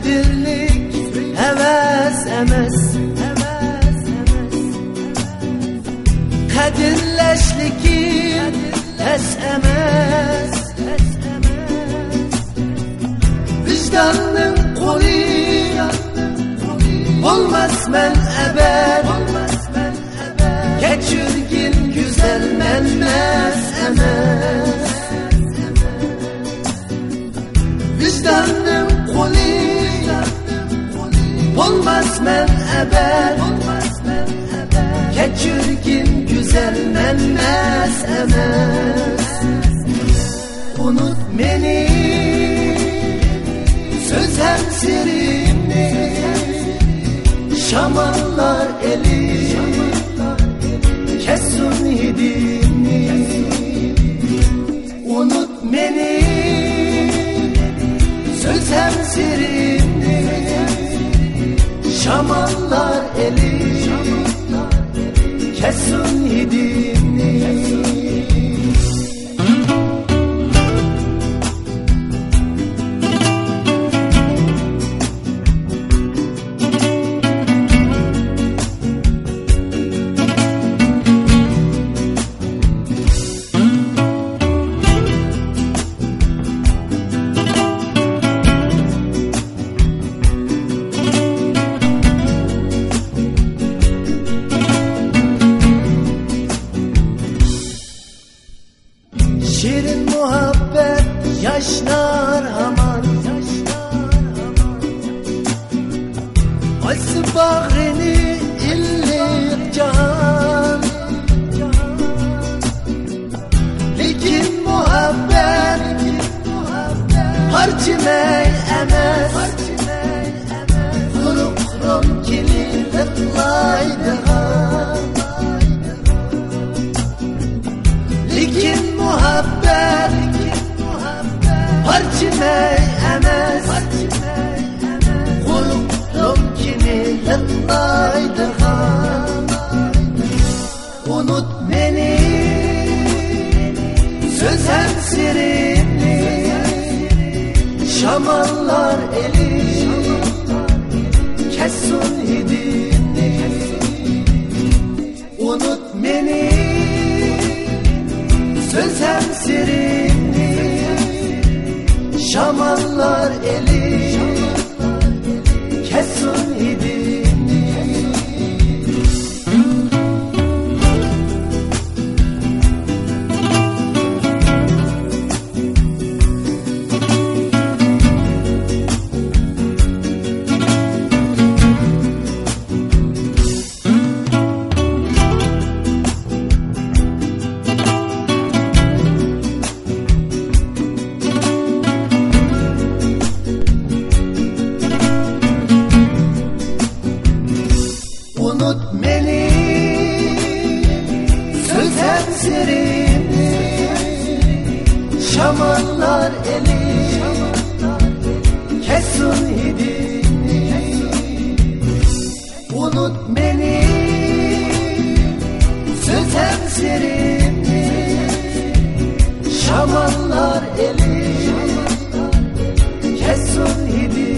birlik heves emes, kadirleşlikin es emes. Vicdanın kolu olmaz men ebed, geçirgin güzel menmez emes. Vicdanın kolu olmaz men ebed, geçirgin güzel menmez emes. Unut beni, söz hemsirimni, şamanlar eli kessun hidimni. Unut beni, söz hemsirimni, şamanlar eli kessun hidimni. Şirin muhabbet yaşlar aman, aysı bağrini illik can. Lekin muhabbet harcimey emes, kurup ronkili ıtlaydı. Lekin muhabbet harcimey emes, kurup ronkili ıtlaydı. Unut beni, söz hemsirimni, şamanlar eli kessun hidimni. Unut beni, söz hemsirimni, şamanlar eli kessun hidimni. Unut beni, söz hemsirimni, şamanlar eli kessun hidimni. Unut beni, söz hemsirimni, şamanlar eli kessun hidimni.